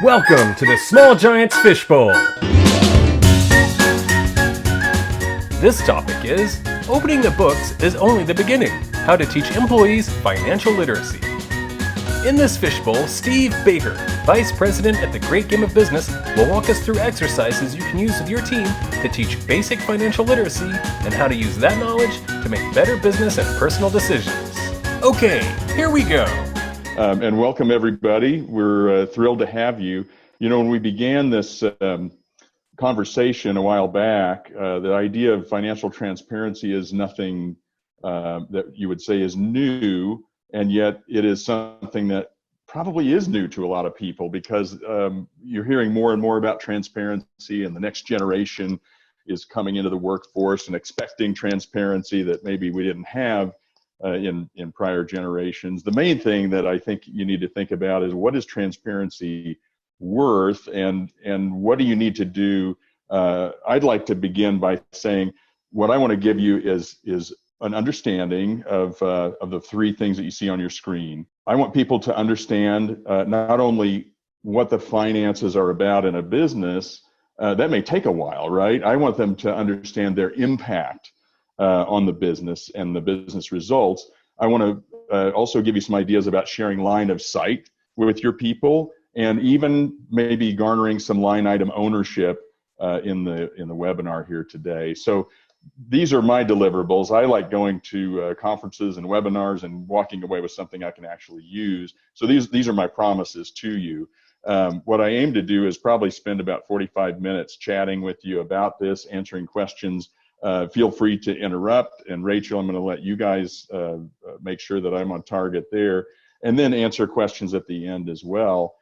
Welcome to the Small Giants Fishbowl. This topic is, opening the books is only the beginning. How to teach employees financial literacy. In this fishbowl, Steve Baker, Vice President at the Great Game of Business, will walk us through exercises you can use with your team to teach basic financial literacy and how to use that knowledge to make better business and personal decisions. Okay, here we go. And welcome, everybody. We're thrilled to have you. You know, when we began this conversation a while back, the idea of financial transparency is nothing that you would say is new, and yet it is something that probably is new to a lot of people because you're hearing more and more about transparency, and the next generation is coming into the workforce and expecting transparency that maybe we didn't have in prior generations. The main thing that I think you need to think about is, what is transparency worth, and what do you need to do? I'd like to begin by saying what I want to give you is an understanding of the three things that you see on your screen. I want people to understand not only what the finances are about in a business. That may take a while, right? I want them to understand their impact on the business and the business results. I want to also give you some ideas about sharing line of sight with your people, and even maybe garnering some line item ownership in the webinar here today. So these are my deliverables. I like going to conferences and webinars and walking away with something I can actually use. So these are my promises to you. What I aim to do is probably spend about 45 minutes chatting with you about this, answering questions. Feel free to interrupt, and Rachel, I'm going to let you guys make sure that I'm on target there, and then answer questions at the end as well.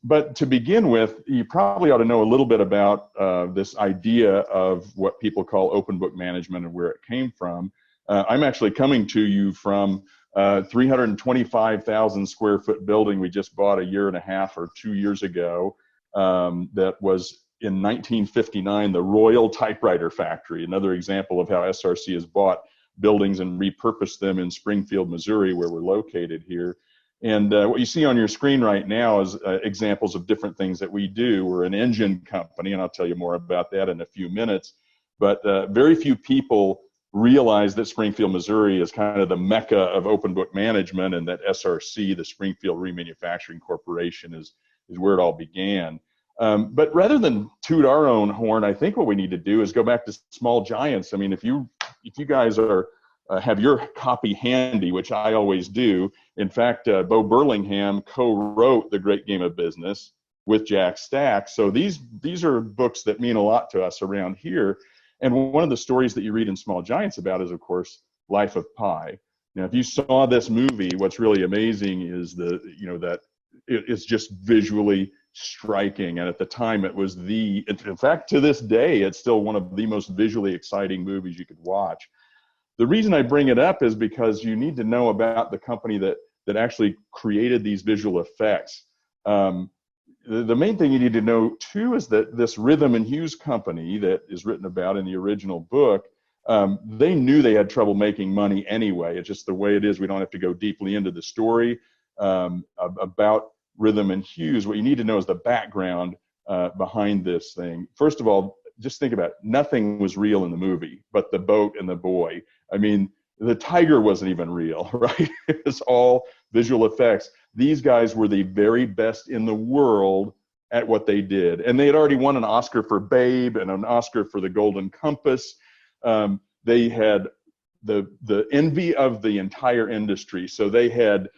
But to begin with, you probably ought to know a little bit about this idea of what people call open book management and where it came from. I'm actually coming to you from 325,000 square foot building we just bought a year and a half or 2 years ago that was in 1959, the Royal Typewriter Factory, another example of how SRC has bought buildings and repurposed them in Springfield, Missouri, where we're located here. And what you see on your screen right now is examples of different things that we do. We're an engine company, and I'll tell you more about that in a few minutes. But very few people realize that Springfield, Missouri is kind of the mecca of open book management, and that SRC, the Springfield Remanufacturing Corporation, is where it all began. But rather than toot our own horn, I think what we need to do is go back to Small Giants. I mean, if you guys are have your copy handy, which I always do. In fact, Bo Burlingham co-wrote The Great Game of Business with Jack Stack. So these are books that mean a lot to us around here. And one of the stories that you read in Small Giants about is, of course, Life of Pi. Now, if you saw this movie, what's really amazing is that it's just visually striking, and at the time it was in fact, to this day, it's still one of the most visually exciting movies you could watch. The reason I bring it up is because you need to know about the company that actually created these visual effects. The main thing you need to know too is that this Rhythm and Hues company that is written about in the original book, they knew they had trouble making money anyway. It's just the way it is. We don't have to go deeply into the story about Rhythm and Hues. What you need to know is the background behind this thing. First of all, just think about it. Nothing was real in the movie but the boat and the boy. I mean, the tiger wasn't even real, right? It was all visual effects. These guys were the very best in the world at what they did. And they had already won an Oscar for Babe and an Oscar for The Golden Compass. They had the envy of the entire industry. So they had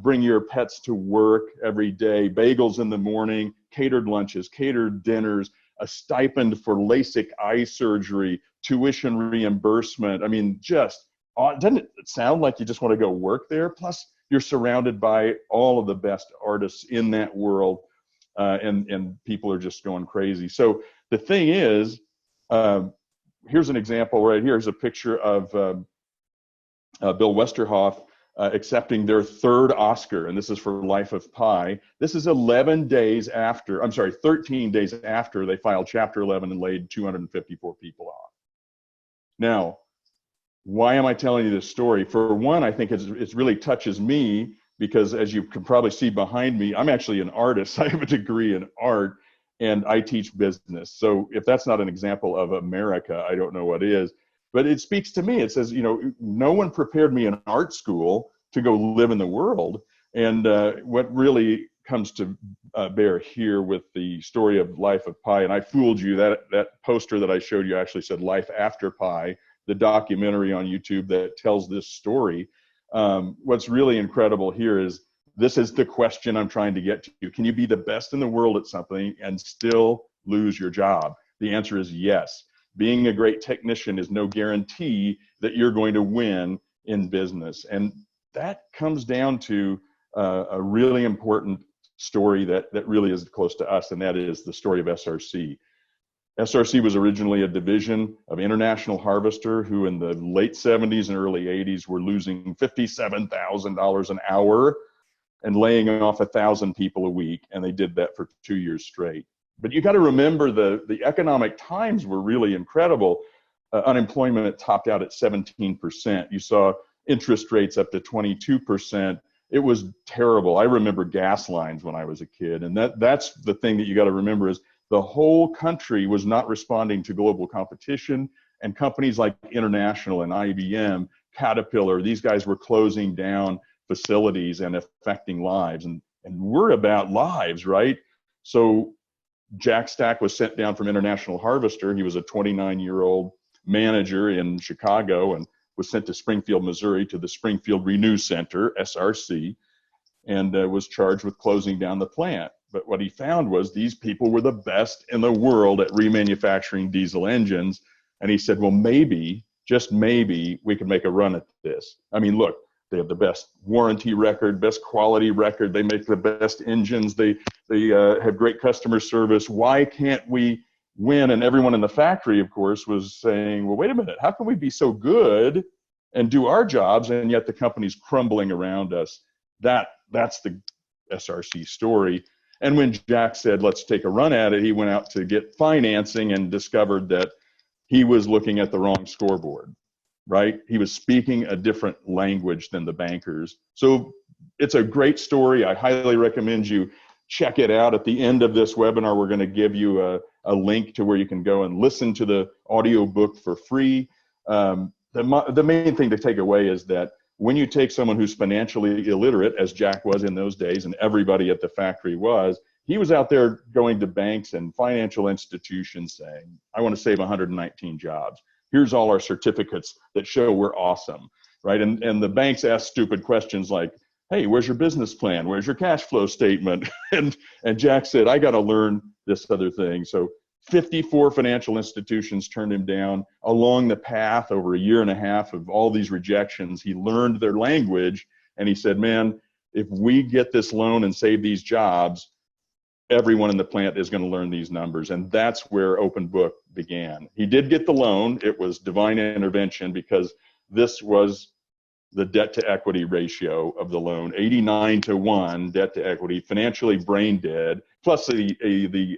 bring your pets to work every day, bagels in the morning, catered lunches, catered dinners, a stipend for LASIK eye surgery, tuition reimbursement. I mean, doesn't it sound like you just want to go work there? Plus, you're surrounded by all of the best artists in that world, and people are just going crazy. So the thing is, here's an example right here. Here's a picture of Bill Westerhoff accepting their third Oscar, and this is for Life of Pi. This is 13 days after they filed Chapter 11 and laid 254 people off. Now, why am I telling you this story? For one, I think it really touches me because as you can probably see behind me, I'm actually an artist. I have a degree in art and I teach business. So if that's not an example of America, I don't know what is. But it speaks to me. It says, you know, no one prepared me in art school to go live in the world. And what really comes to bear here with the story of Life of Pi, and I fooled you, that poster that I showed you actually said Life After Pi, the documentary on YouTube that tells this story. What's really incredible here is this is the question I'm trying to get to. Can you be the best in the world at something and still lose your job? The answer is yes. Being a great technician is no guarantee that you're going to win in business. And that comes down to a really important story that really is close to us, and that is the story of SRC. SRC was originally a division of International Harvester, who in the late 70s and early 80s were losing $57,000 an hour and laying off 1,000 people a week, and they did that for 2 years straight. But you got to remember the economic times were really incredible. Unemployment topped out at 17%. You saw interest rates up to 22%. It was terrible. I remember gas lines when I was a kid, and that's the thing that you got to remember is the whole country was not responding to global competition, and companies like International and IBM, Caterpillar, these guys were closing down facilities and affecting lives, and we're about lives, right? So Jack Stack was sent down from International Harvester. He was a 29-year-old manager in Chicago and was sent to Springfield, Missouri, to the Springfield Renew Center, SRC, and was charged with closing down the plant. But what he found was these people were the best in the world at remanufacturing diesel engines. And he said, well, maybe, just maybe, we could make a run at this. I mean, look, they have the best warranty record, best quality record. They make the best engines. They have great customer service. Why can't we win? And everyone in the factory, of course, was saying, well, wait a minute, how can we be so good and do our jobs, and yet the company's crumbling around us? That's the SRC story. And when Jack said, let's take a run at it, he went out to get financing and discovered that he was looking at the wrong scoreboard, right? He was speaking a different language than the bankers. So it's a great story. I highly recommend you check it out. At the end of this webinar, we're going to give you a link to where you can go and listen to the audiobook for free. The main thing to take away is that when you take someone who's financially illiterate, as Jack was in those days, and everybody at the factory was, he was out there going to banks and financial institutions saying, I want to save 119 jobs. Here's all our certificates that show we're awesome, right? And the banks ask stupid questions like, hey, where's your business plan? Where's your cash flow statement? And Jack said, I got to learn this other thing. So 54 financial institutions turned him down. Along the path over a year and a half of all these rejections, he learned their language, and he said, man, if we get this loan and save these jobs, everyone in the plant is going to learn these numbers. And that's where Open Book began. He did get the loan. It was divine intervention, because this was the debt to equity ratio of the loan, 89-1 debt to equity, financially brain dead, plus the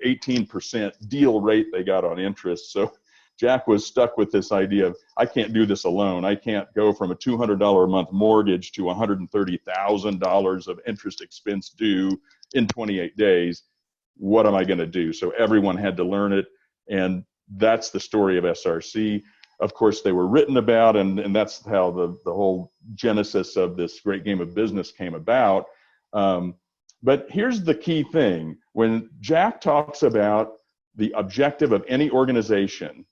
18% deal rate they got on interest. So Jack was stuck with this idea of, I can't do this alone. I can't go from a $200 a month mortgage to $130,000 of interest expense due in 28 days. What am I going to do? So everyone had to learn it, and that's the story of SRC. Of course, they were written about, and that's how the whole genesis of this great game of business came about. But here's the key thing. When Jack talks about the objective of any organization,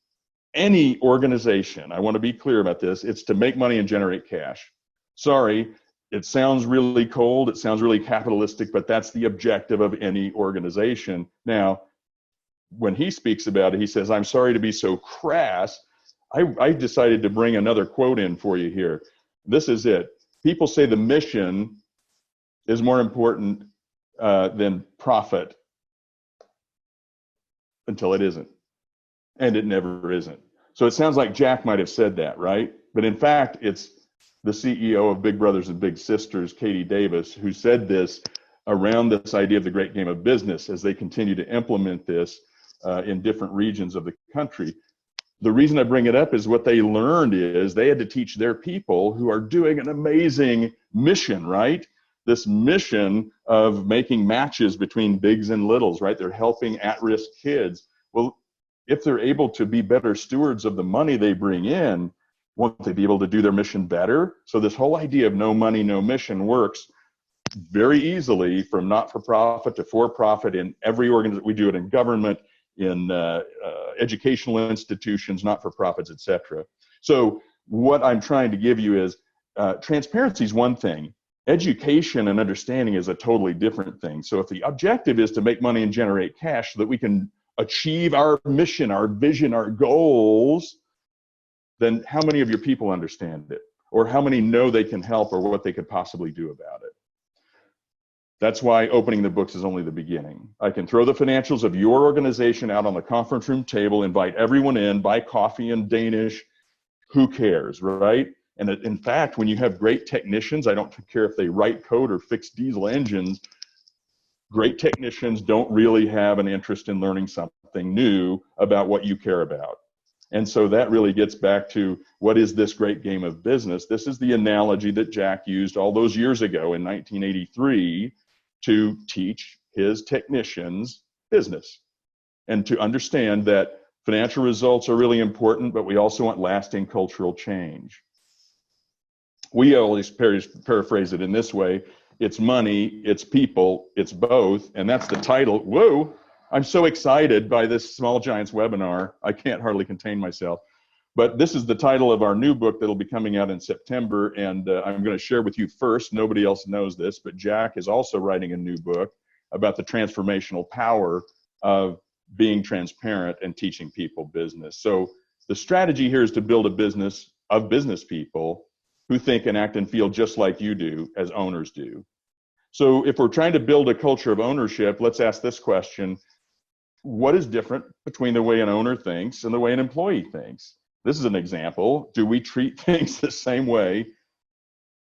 I want to be clear about this, it's to make money and generate cash. Sorry, it sounds really cold, it sounds really capitalistic, but that's the objective of any organization. Now, when he speaks about it, he says, I'm sorry to be so crass. I decided to bring another quote in for you here. This is it. People say the mission is more important than profit until it isn't. And it never isn't. So it sounds like Jack might have said that, right? But in fact, it's the CEO of Big Brothers and Big Sisters, Katie Davis, who said this around this idea of the great game of business as they continue to implement this in different regions of the country. The reason I bring it up is what they learned is they had to teach their people who are doing an amazing mission, right? this mission of making matches between bigs and littles, right? They're helping at-risk kids. Well, if they're able to be better stewards of the money they bring in, won't they be able to do their mission better? So this whole idea of no money, no mission works very easily from not-for-profit to for-profit in every organization. We do it in government, in educational institutions, not-for-profits, etc. So what I'm trying to give you is transparency is one thing. Education and understanding is a totally different thing. So if the objective is to make money and generate cash so that we can achieve our mission, our vision, our goals, then how many of your people understand it? Or how many know they can help or what they could possibly do about it? That's why opening the books is only the beginning. I can throw the financials of your organization out on the conference room table, invite everyone in, buy coffee in Danish. Who cares, right? And in fact, when you have great technicians, I don't care if they write code or fix diesel engines, great technicians don't really have an interest in learning something new about what you care about. And so that really gets back to what is this great game of business? This is the analogy that Jack used all those years ago in 1983 to teach his technicians business and to understand that financial results are really important, but we also want lasting cultural change. We always paraphrase it in this way: it's money, it's people, it's both, and that's the title. Whoa, I'm so excited by this Small Giants webinar. I can't hardly contain myself. But this is the title of our new book that'll be coming out in September, and I'm going to share with you first. Nobody else knows this, but Jack is also writing a new book about the transformational power of being transparent and teaching people business. So the strategy here is to build a business of business people who think and act and feel just like you do, as owners do. So if we're trying to build a culture of ownership, let's ask this question: what is different between the way an owner thinks and the way an employee thinks? This is an example. Do we treat things the same way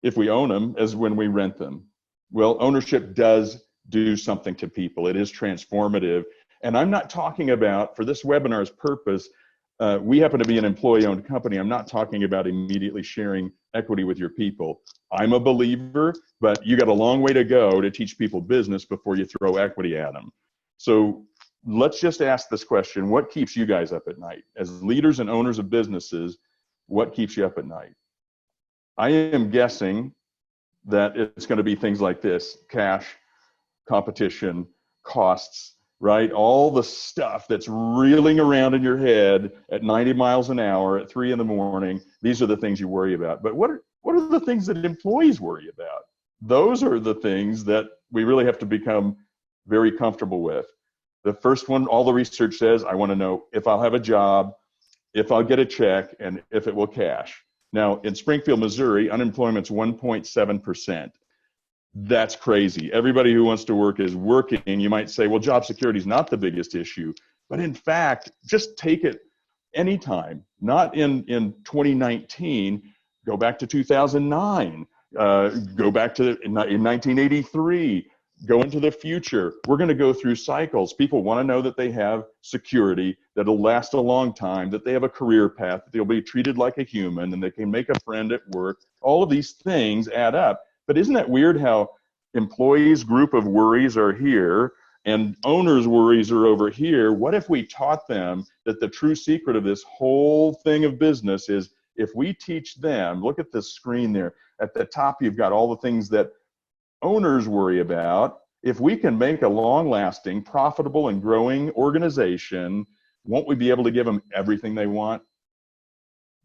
if we own them as when we rent them? Well, ownership does do something to people. It is transformative. And I'm not talking about, for this webinar's purpose, we happen to be an employee-owned company. I'm not talking about immediately sharing equity with your people. I'm a believer, but you got a long way to go to teach people business before you throw equity at them. So let's just ask this question: what keeps you guys up at night? As leaders and owners of businesses, what keeps you up at night? I am guessing that it's going to be things like this: cash, competition, costs, right? All the stuff that's reeling around in your head at 90 miles an hour at 3 in the morning. These are the things you worry about. But what are the things that employees worry about? Those are the things that we really have to become very comfortable with. The first one, all the research says, I want to know if I'll have a job, if I'll get a check, and if it will cash. Now, in Springfield, Missouri, unemployment's 1.7%. That's crazy. Everybody who wants to work is working. You might say, well, job security is not the biggest issue. But in fact, just take it anytime, not in 2019, go back to 2009, go back to in 1983, go into the future. We're going to go through cycles. People want to know that they have security, that'll last a long time, that they have a career path, that they'll be treated like a human, and they can make a friend at work. All of these things add up. But isn't that weird how employees' group of worries are here and owners' worries are over here? What if we taught them that the true secret of this whole thing of business is if we teach them, look at this screen there, at the top you've got all the things that owners worry about. If we can make a long-lasting, profitable, and growing organization, won't we be able to give them everything they want?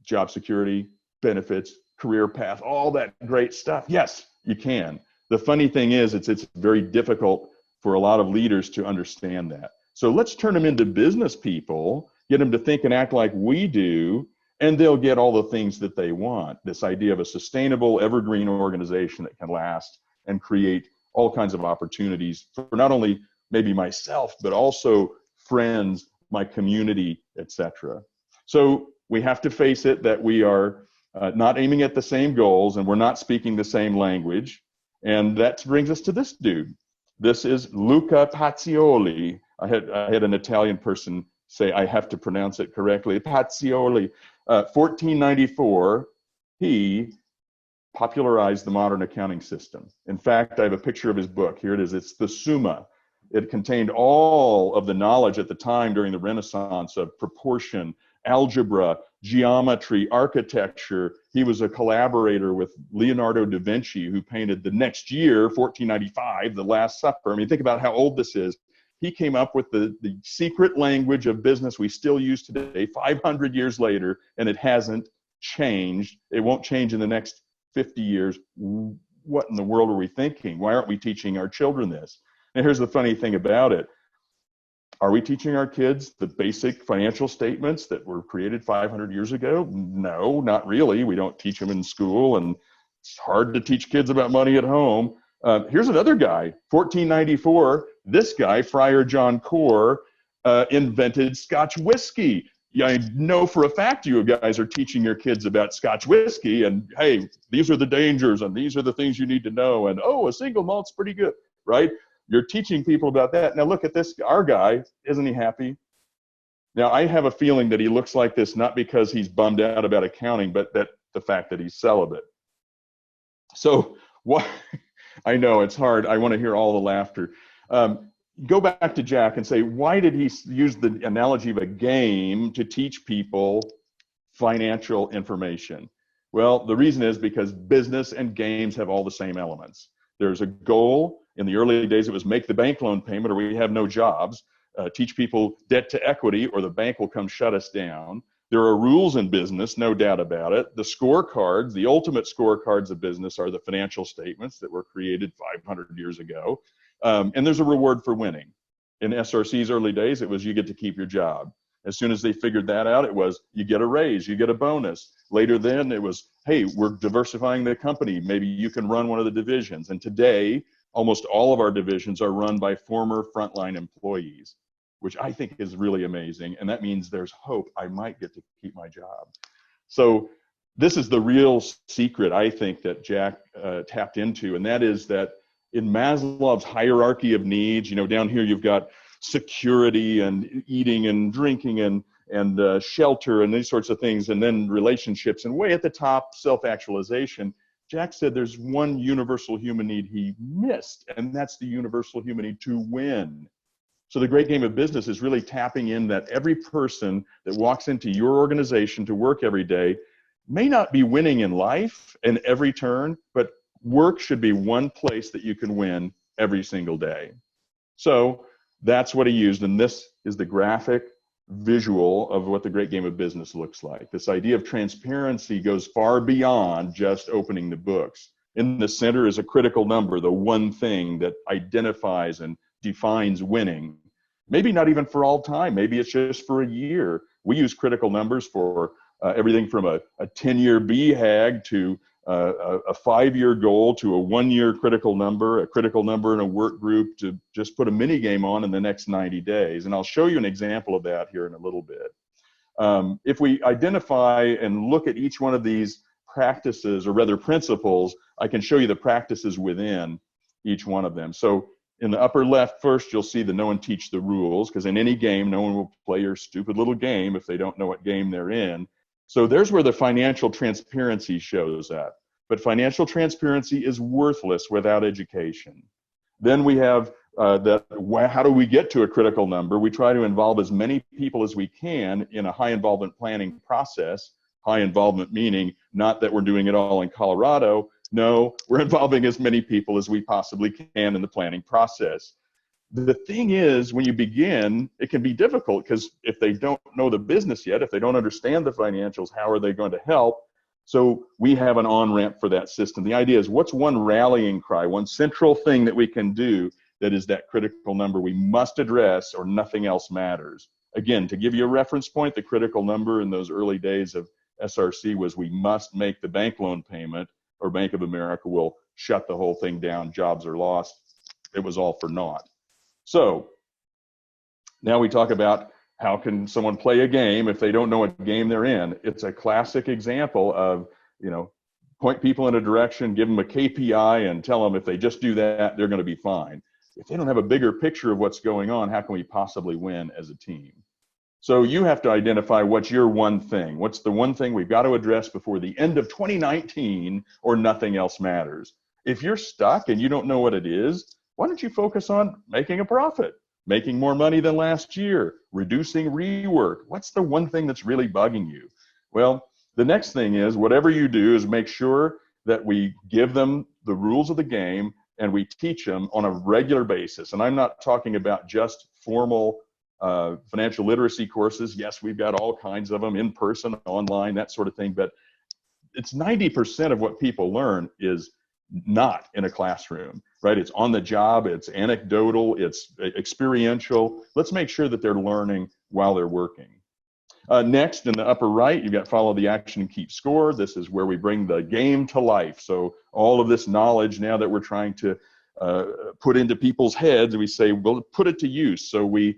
Job security, benefits, career path, all that great stuff. Yes, you can. The funny thing is, it's very difficult for a lot of leaders to understand that. So let's turn them into business people, get them to think and act like we do, and they'll get all the things that they want. This idea of a sustainable, evergreen organization that can last and create all kinds of opportunities for not only maybe myself, but also friends, my community, etc. So we have to face it that we are not aiming at the same goals, and we're not speaking the same language. And that brings us to this dude. This is Luca Pacioli. I had an Italian person say I have to pronounce it correctly. Pacioli, 1494. He popularized the modern accounting system. In fact, I have a picture of his book. Here it is. It's the Summa. It contained all of the knowledge at the time during the Renaissance of proportion, algebra, geometry, architecture. He was a collaborator with Leonardo da Vinci, who painted the next year, 1495, The Last Supper. I mean, think about how old this is. He came up with the secret language of business we still use today, 500 years later, and it hasn't changed. It won't change in the next 50 years. What in the world are we thinking? Why aren't we teaching our children this? And here's the funny thing about it. Are we teaching our kids the basic financial statements that were created 500 years ago? No, not really. We don't teach them in school, and it's hard to teach kids about money at home. Here's another guy, 1494. This guy, Friar John Core, invented Scotch whiskey. Yeah, I know for a fact you guys are teaching your kids about Scotch whiskey, and hey, these are the dangers, and these are the things you need to know, and oh, a single malt's pretty good, right? You're teaching people about that. Now look at this, our guy, isn't he happy? Now I have a feeling that he looks like this not because he's bummed out about accounting, but that the fact that he's celibate. So what? I know it's hard. I want to hear all the laughter. Go back to Jack and say, why did he use the analogy of a game to teach people financial information? Well, the reason is because business and games have all the same elements. There's a goal. In the early days, it was make the bank loan payment or we have no jobs. Teach people debt to equity or the bank will come shut us down. There are rules in business, no doubt about it. The scorecards, the ultimate scorecards of business are the financial statements that were created 500 years ago. And there's a reward for winning. In SRC's early days, it was you get to keep your job. As soon as they figured that out, it was you get a raise, you get a bonus. Later then, it was, hey, we're diversifying the company. Maybe you can run one of the divisions. And today, almost all of our divisions are run by former frontline employees, which I think is really amazing. And that means there's hope. I might get to keep my job. So this is the real secret, I think, that Jack tapped into. And that is that in Maslow's hierarchy of needs, you know, down here you've got security and eating and drinking and shelter and these sorts of things, and then relationships, and way at the top, self-actualization. Jack said there's one universal human need he missed, and that's the universal human need to win. So the great game of business is really tapping in that every person that walks into your organization to work every day may not be winning in life in every turn, but work should be one place that you can win every single day. So that's what he used, and this is the graphic visual of what the great game of business looks like. This idea of transparency goes far beyond just opening the books. In the center is a critical number, the one thing that identifies and defines winning. Maybe not even for all time, maybe it's just for a year. We use critical numbers for everything from a 10-year BHAG to a 5-year goal to a 1-year critical number in a work group to just put a mini game on in the next 90 days. And I'll show you an example of that here in a little bit. If we identify and look at each one of these practices, or rather principles, I can show you the practices within each one of them. So in the upper left first, you'll see the know and teach the rules, because in any game, no one will play your stupid little game if they don't know what game they're in. So there's where the financial transparency shows up. But financial transparency is worthless without education. Then we have how do we get to a critical number? We try to involve as many people as we can in a high involvement planning process. High involvement meaning not that we're doing it all in Colorado. No, we're involving as many people as we possibly can in the planning process. The thing is, when you begin, it can be difficult because if they don't know the business yet, if they don't understand the financials, how are they going to help? So we have an on-ramp for that system. The idea is, what's one rallying cry, one central thing that we can do that is that critical number we must address or nothing else matters? Again, to give you a reference point, the critical number in those early days of SRC was we must make the bank loan payment or Bank of America will shut the whole thing down, jobs are lost. It was all for naught. So now we talk about how can someone play a game if they don't know what game they're in. It's a classic example of, you know, point people in a direction, give them a KPI and tell them if they just do that, they're going to be fine. If they don't have a bigger picture of what's going on, how can we possibly win as a team? So you have to identify what's your one thing. What's the one thing we've got to address before the end of 2019, or nothing else matters. If you're stuck and you don't know what it is, why don't you focus on making a profit, making more money than last year, reducing rework? What's the one thing that's really bugging you? Well, the next thing is, whatever you do is make sure that we give them the rules of the game and we teach them on a regular basis. And I'm not talking about just formal financial literacy courses. Yes, we've got all kinds of them, in person, online, that sort of thing. But it's 90% of what people learn is not in a classroom, right? It's on the job, it's anecdotal, it's experiential. Let's make sure that they're learning while they're working. Next, in the upper right, you've got follow the action and keep score. This is where we bring the game to life. So all of this knowledge now that we're trying to put into people's heads, we say, well, put it to use. So we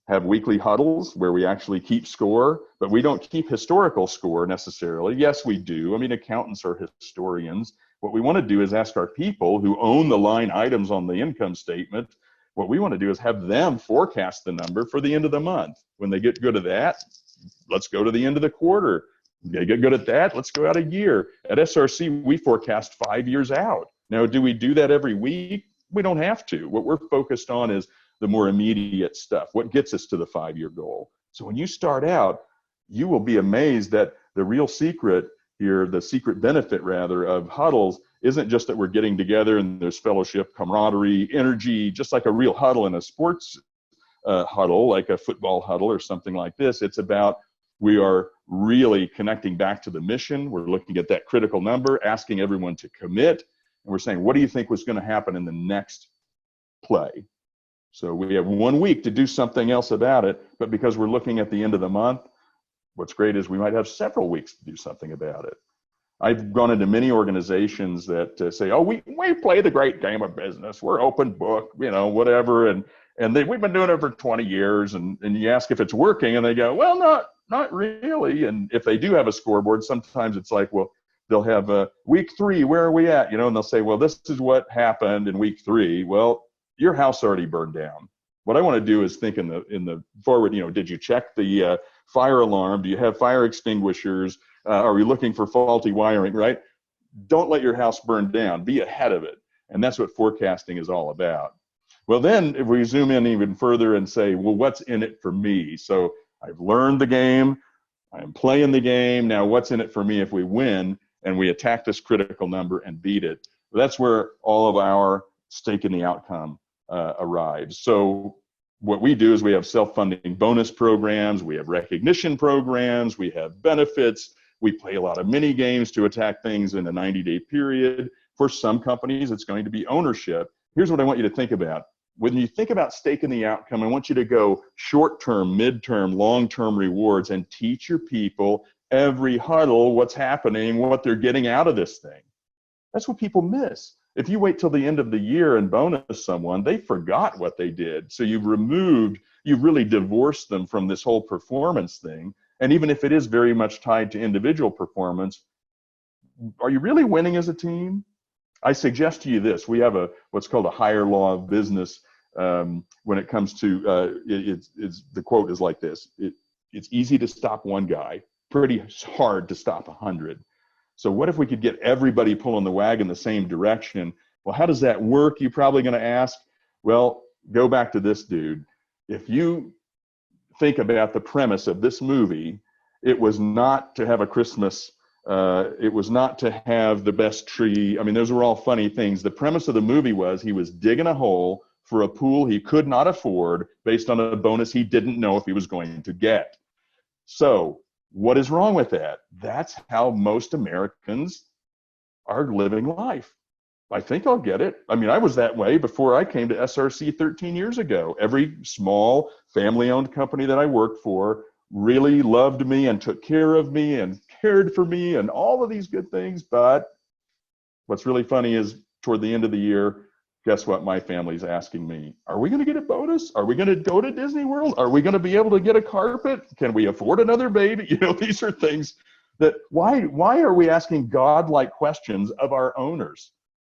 have weekly huddles where we actually keep score, but we don't keep historical score necessarily. Yes, we do. I mean, accountants are historians. What we want to do is ask our people who own the line items on the income statement, what we want to do is have them forecast the number for the end of the month. When they get good at that, let's go to the end of the quarter. They get good at that, let's go out a year. At SRC, we forecast 5 years out. Now, do we do that every week? We don't have to. What we're focused on is the more immediate stuff, what gets us to the 5-year goal. So when you start out, you will be amazed that the real secret here, the secret benefit rather, of huddles isn't just that we're getting together and there's fellowship, camaraderie, energy, just like a real huddle in a sports huddle, like a football huddle or something like this. It's about we are really connecting back to the mission. We're looking at that critical number, asking everyone to commit, and we're saying, what do you think was going to happen in the next play? So we have 1 week to do something else about it, but because we're looking at the end of the month, what's great is we might have several weeks to do something about it. I've gone into many organizations that say, oh, we play the great game of business. We're open book, you know, whatever. And we've been doing it for 20 years. And you ask if it's working, and they go, well, not really. And if they do have a scoreboard, sometimes it's like, well, they'll have week 3, where are we at? You know, and they'll say, well, this is what happened in week 3. Well, your house already burned down. What I want to do is think in the forward, you know, did you check the fire alarm? Do you have fire extinguishers? Are we looking for faulty wiring, right? Don't let your house burn down. Be ahead of it. And that's what forecasting is all about. Well, then if we zoom in even further and say, well, what's in it for me? So I've learned the game. I'm playing the game. Now what's in it for me if we win and we attack this critical number and beat it? Well, that's where all of our stake in the outcome arrives. So what we do is we have self-funding bonus programs, we have recognition programs, we have benefits, we play a lot of mini games to attack things in a 90-day period. For some companies, it's going to be ownership. Here's what I want you to think about. When you think about stake in the outcome, I want you to go short-term, mid-term, long-term rewards and teach your people every huddle what's happening, what they're getting out of this thing. That's what people miss. If you wait till the end of the year and bonus someone, they forgot what they did. So you've really divorced them from this whole performance thing. And even if it is very much tied to individual performance, are you really winning as a team? I suggest to you this. We have what's called a higher law of business when it comes to, the quote is like this. It's easy to stop one guy, pretty hard to stop 100. So what if we could get everybody pulling the wagon the same direction? Well, how does that work? You're probably going to ask. Well, go back to this, dude. If you think about the premise of this movie, it was not to have a Christmas, it was not to have the best tree. I mean, those were all funny things. The premise of the movie was he was digging a hole for a pool he could not afford based on a bonus he didn't know if he was going to get. So what is wrong with that? That's how most Americans are living life. I think I'll get it. I mean, I was that way before I came to SRC 13 years ago. Every small family-owned company that I worked for really loved me and took care of me and cared for me and all of these good things. But what's really funny is toward the end of the year, guess what my family's asking me? Are we going to get a bonus? Are we going to go to Disney World? Are we going to be able to get a carpet? Can we afford another baby? You know, these are things that, why are we asking God-like questions of our owners?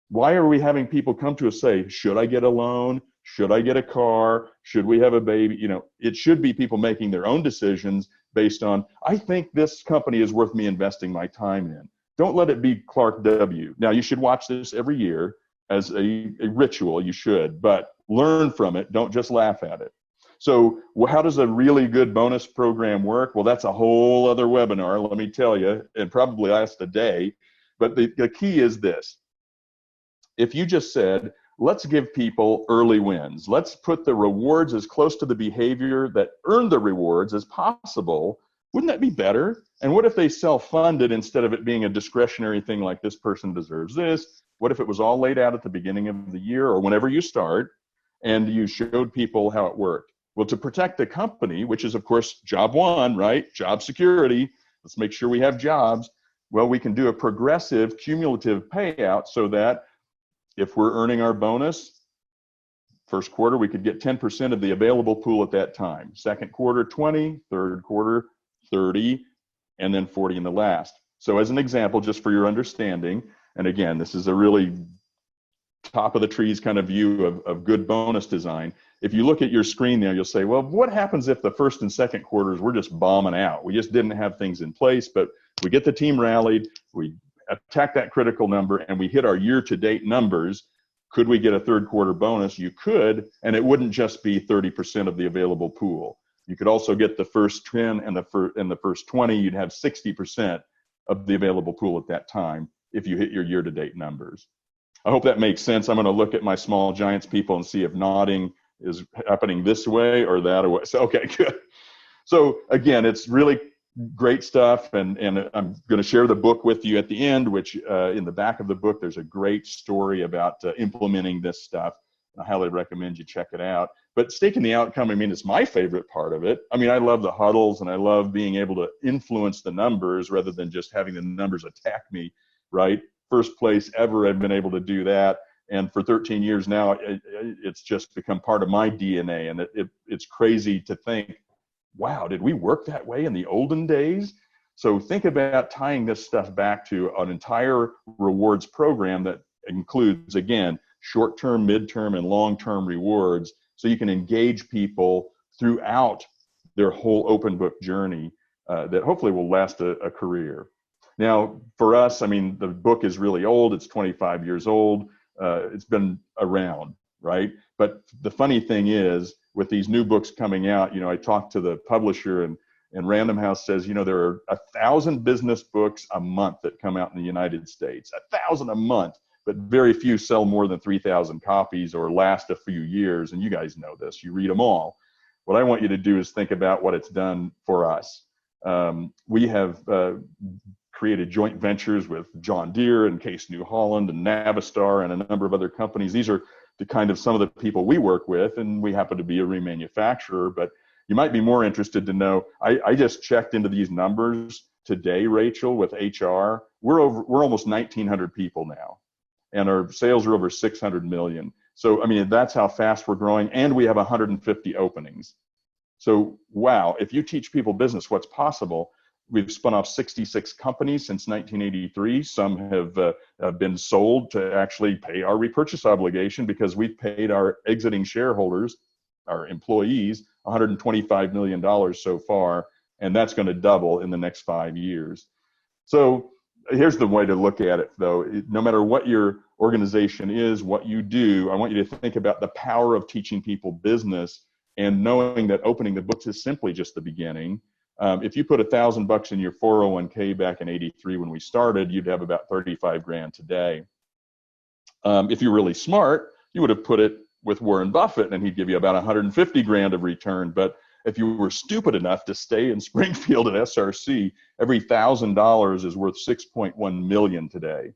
Why are we having people come to us say, should I get a loan? Should I get a car? Should we have a baby? You know, it should be people making their own decisions based on, I think this company is worth me investing my time in. Don't let it be Clark W. Now, you should watch this every year as a ritual, you should, but learn from it. Don't just laugh at it. So how does a really good bonus program work? Well, that's a whole other webinar, let me tell you, and probably last a day. But the key is this. If you just said, let's give people early wins, let's put the rewards as close to the behavior that earned the rewards as possible, wouldn't that be better? And what if they self-funded instead of it being a discretionary thing like this person deserves this? What if it was all laid out at the beginning of the year or whenever you start and you showed people how it worked? Well, to protect the company, which is, of course, job one, right? Job security. Let's make sure we have jobs. Well, we can do a progressive cumulative payout so that if we're earning our bonus, first quarter, we could get 10% of the available pool at that time. Second quarter, 20, third quarter, 30, and then 40 in the last. So as an example, just for your understanding, and again, this is a really top of the trees kind of view of good bonus design. If you look at your screen there, you'll say, well, what happens if the first and second quarters we're just bombing out? We just didn't have things in place, but we get the team rallied, we attack that critical number, and we hit our year-to-date numbers. Could we get a third quarter bonus? You could, and it wouldn't just be 30% of the available pool. You could also get the first 10 and the first 20. You'd have 60% of the available pool at that time if you hit your year-to-date numbers. I hope that makes sense. I'm going to look at my small giants people and see if nodding is happening this way or that way. So, okay, good. So again, it's really great stuff, and I'm going to share the book with you at the end, which in the back of the book, there's a great story about implementing this stuff. I highly recommend you check it out. But staking the outcome, I mean, it's my favorite part of it. I mean, I love the huddles, and I love being able to influence the numbers rather than just having the numbers attack me, right? First place ever I've been able to do that. And for 13 years now, it's just become part of my DNA. And it's crazy to think, wow, did we work that way in the olden days? So think about tying this stuff back to an entire rewards program that includes, again, short-term, mid-term, and long-term rewards, so you can engage people throughout their whole open book journey that hopefully will last a career. Now, for us, I mean, the book is really old. It's 25 years old. It's been around, right? But the funny thing is, with these new books coming out, you know, I talked to the publisher, and Random House says, you know, there are 1,000 business books a month that come out in the United States, 1,000 a month, but very few sell more than 3,000 copies or last a few years. And you guys know this, you read them all. What I want you to do is think about what it's done for us. We have created joint ventures with John Deere and Case New Holland and Navistar and a number of other companies. These are the kind of some of the people we work with, and we happen to be a remanufacturer. But you might be more interested to know, I just checked into these numbers today, Rachel, with HR. We're almost 1,900 people now, and our sales are over 600 million. So, I mean, that's how fast we're growing, and we have 150 openings. So, wow, if you teach people business, what's possible? We've spun off 66 companies since 1983. Some have been sold to actually pay our repurchase obligation, because we've paid our exiting shareholders, our employees, $125 million so far, and that's going to double in the next 5 years. So here's the way to look at it, though. No matter what your organization is, what you do, I want you to think about the power of teaching people business and knowing that opening the books is simply just the beginning. If you put $1,000 in your 401k back in '83 when we started, you'd have about 35 grand today. If you're really smart, you would have put it with Warren Buffett, and he'd give you about 150 grand of return. But if you were stupid enough to stay in Springfield at SRC, every $1,000 is worth 6.1 million today.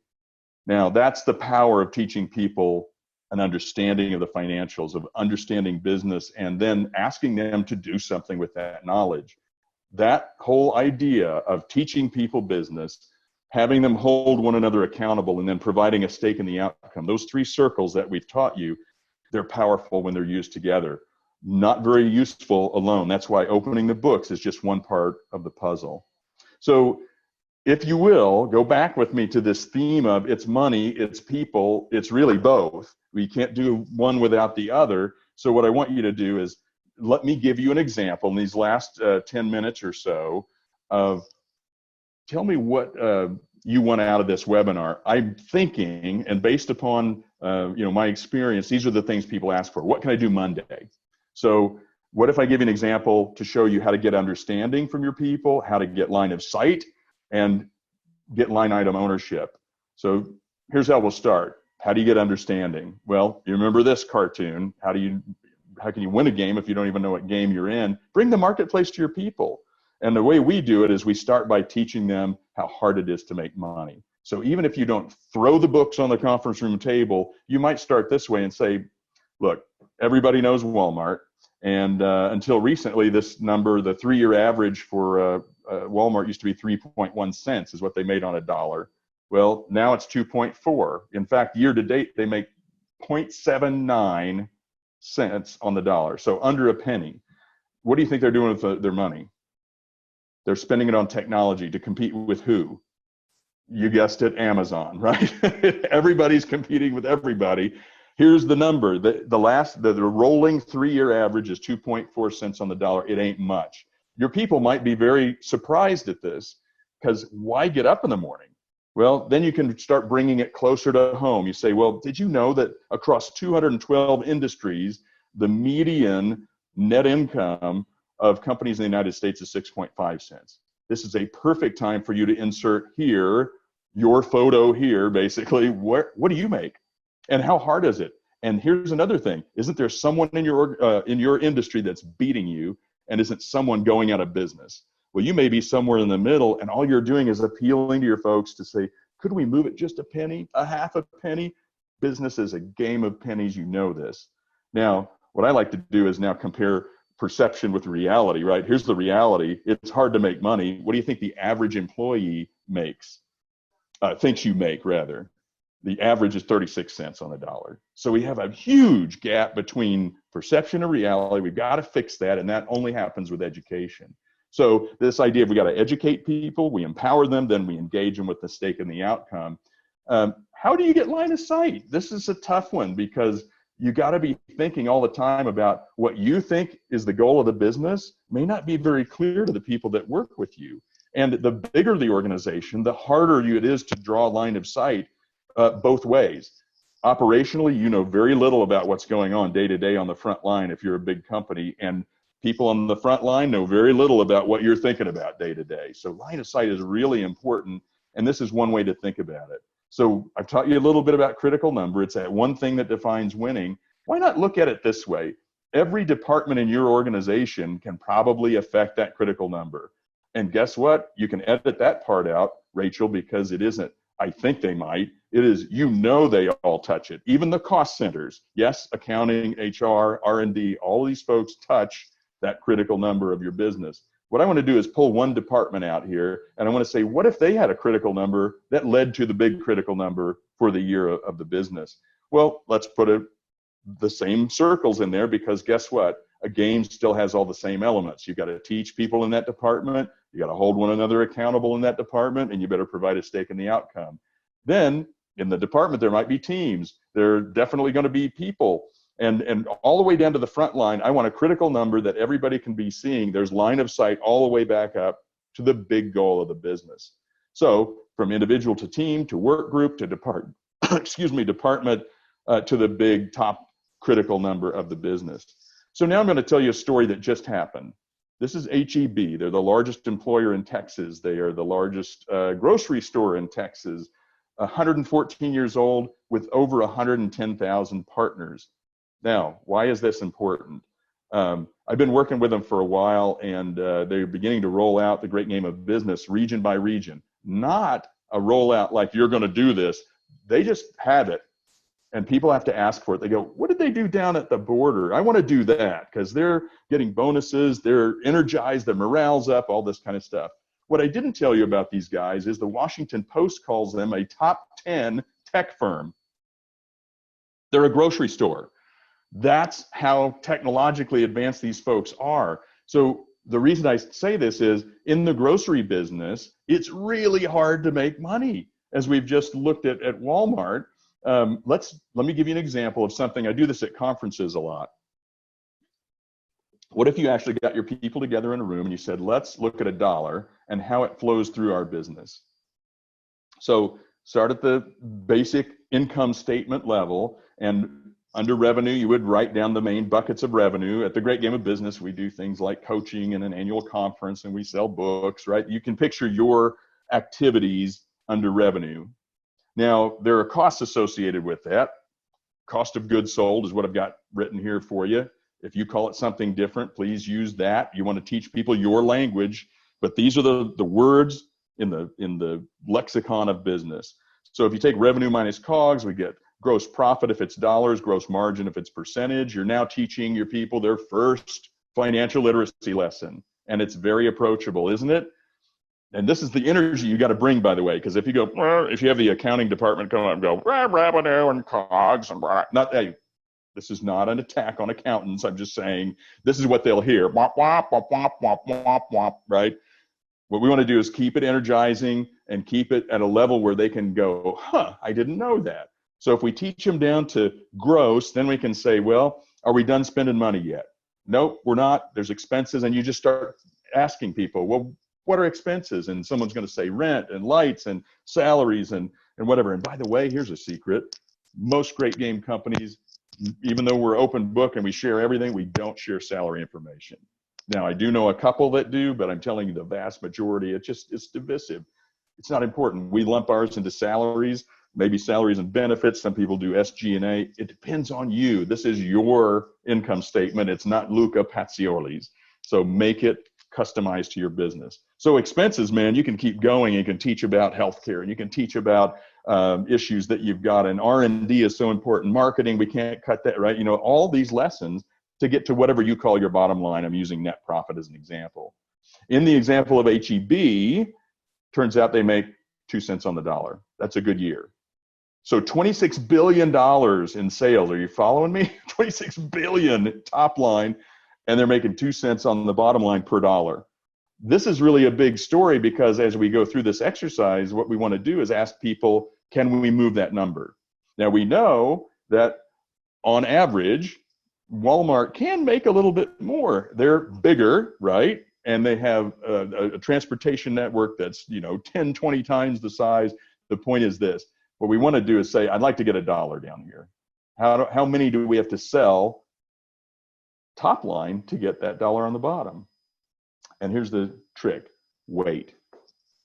Now, that's the power of teaching people an understanding of the financials, of understanding business, and then asking them to do something with that knowledge. That whole idea of teaching people business, having them hold one another accountable, and then providing a stake in the outcome, those three circles that we've taught you, they're powerful when they're used together. Not very useful alone. That's why opening the books is just one part of the puzzle. So if you will, go back with me to this theme of it's money, it's people, it's really both. We can't do one without the other. So what I want you to do is let me give you an example in these last 10 minutes or so of tell me what you want out of this webinar. I'm thinking, and based upon my experience, these are the things people ask for. What can I do Monday? So what if I give you an example to show you how to get understanding from your people, how to get line of sight, and get line item ownership. So here's how we'll start. How do you get understanding? Well, you remember this cartoon. How can you win a game if you don't even know what game you're in? Bring the marketplace to your people. And the way we do it is we start by teaching them how hard it is to make money. So even if you don't throw the books on the conference room table, you might start this way and say, look, everybody knows Walmart. And until recently, this number, the 3-year average for Walmart used to be 3.1 cents is what they made on a dollar. Well, now it's 2.4. In fact, year to date, they make 0.79 cents on the dollar. So under a penny. What do you think they're doing with their money? They're spending it on technology to compete with who? You guessed it, Amazon, right? Everybody's competing with everybody. Here's the number. The rolling 3-year average is 2.4 cents on the dollar. It ain't much. Your people might be very surprised at this because why get up in the morning? Well, then you can start bringing it closer to home. You say, well, did you know that across 212 industries, the median net income of companies in the United States is 6.5 cents? This is a perfect time for you to insert here, your photo here, basically. What do you make? And how hard is it? And here's another thing. Isn't there someone in your industry that's beating you, and isn't someone going out of business? Well, you may be somewhere in the middle, and all you're doing is appealing to your folks to say, could we move it just a penny, a half a penny? Business is a game of pennies, you know this. Now, what I like to do is now compare perception with reality, right? Here's the reality. It's hard to make money. What do you think the average employee makes? Thinks you make, rather. The average is 36 cents on the dollar. So we have a huge gap between perception and reality. We've got to fix that, and that only happens with education. So this idea of we got to educate people, we empower them, then we engage them with the stake in the outcome. How do you get line of sight? This is a tough one because you got to be thinking all the time about what you think is the goal of the business may not be very clear to the people that work with you. And the bigger the organization, the harder it is to draw line of sight both ways. Operationally, you know very little about what's going on day to day on the front line if you're a big company, and people on the front line know very little about what you're thinking about day to day. So line of sight is really important, and this is one way to think about it. So I've taught you a little bit about critical number. It's that one thing that defines winning. Why not look at it this way? Every department in your organization can probably affect that critical number. And guess what? You can edit that part out, Rachel, because it isn't, I think they might. It is, they all touch it. Even the cost centers. Yes, accounting, HR, R&D, all these folks touch that critical number of your business. What I want to do is pull one department out here, and I want to say, what if they had a critical number that led to the big critical number for the year of the business? Well, let's put the same circles in there, because guess what? A game still has all the same elements. You've got to teach people in that department, you got to hold one another accountable in that department, and you better provide a stake in the outcome. Then in the department, there might be teams. There are definitely going to be people. And all the way down to the front line, I want a critical number that everybody can be seeing. There's line of sight all the way back up to the big goal of the business. So from individual to team to work group to department to the big top critical number of the business. So now I'm going to tell you a story that just happened. This is HEB. They're the largest employer in Texas. They are the largest grocery store in Texas. 114 years old with over 110,000 partners. Now, why is this important? I've been working with them for a while, and they're beginning to roll out the great game of business region by region. Not a rollout like you're going to do this. They just have it, and people have to ask for it. They go, what did they do down at the border? I want to do that, because they're getting bonuses, they're energized, their morale's up, all this kind of stuff. What I didn't tell you about these guys is the Washington Post calls them a top 10 tech firm. They're a grocery store. That's how technologically advanced these folks are. So the reason I say this is in the grocery business, it's really hard to make money. As we've just looked at Walmart, let me give you an example of something. I do this at conferences a lot. What if you actually got your people together in a room and you said, let's look at a dollar and how it flows through our business? So start at the basic income statement level, and under revenue, you would write down the main buckets of revenue. At the Great Game of Business, we do things like coaching and an annual conference, and we sell books, right? You can picture your activities under revenue. Now, there are costs associated with that. Cost of goods sold is what I've got written here for you. If you call it something different, please use that. You want to teach people your language, but these are the words in the lexicon of business. So if you take revenue minus COGS, we get gross profit if it's dollars, gross margin if it's percentage. You're now teaching your people their first financial literacy lesson, and it's very approachable, isn't it? And this is the energy you got to bring, by the way, because if you go, if you have the accounting department come up and go, revenue and COGS and not, hey, this is not an attack on accountants. I'm just saying this is what they'll hear, wop, wop, wop, wop, wop, wop, wop, right? What we want to do is keep it energizing and keep it at a level where they can go, I didn't know that. So if we teach them down to gross, then we can say, well, are we done spending money yet? Nope, we're not. There's expenses, and you just start asking people, well, what are expenses? And someone's going to say rent and lights and salaries and whatever. And by the way, here's a secret. Most great game companies, even though we're open book and we share everything, we don't share salary information. Now, I do know a couple that do, but I'm telling you the vast majority, it's divisive. It's not important. We lump ours into salaries, maybe salaries and benefits. Some people do SG&A. It depends on you. This is your income statement. It's not Luca Pacioli's. So make it customized to your business. So expenses, man, you can keep going. You can teach about healthcare, and you can teach about issues that you've got. And R&D is so important. Marketing, we can't cut that, right? You know, all these lessons to get to whatever you call your bottom line. I'm using net profit as an example. In the example of HEB, turns out they make 2 cents on the dollar. That's a good year. So $26 billion in sales. Are you following me? 26 billion top line, and they're making 2 cents on the bottom line per dollar. This is really a big story, because as we go through this exercise, what we want to do is ask people, can we move that number? Now, we know that on average, Walmart can make a little bit more. They're bigger, right? And they have a transportation network that's, 10, 20 times the size. The point is this. What we want to do is say, I'd like to get $1 down here. How many do we have to sell top line to get that dollar on the bottom? And here's the trick. Wait.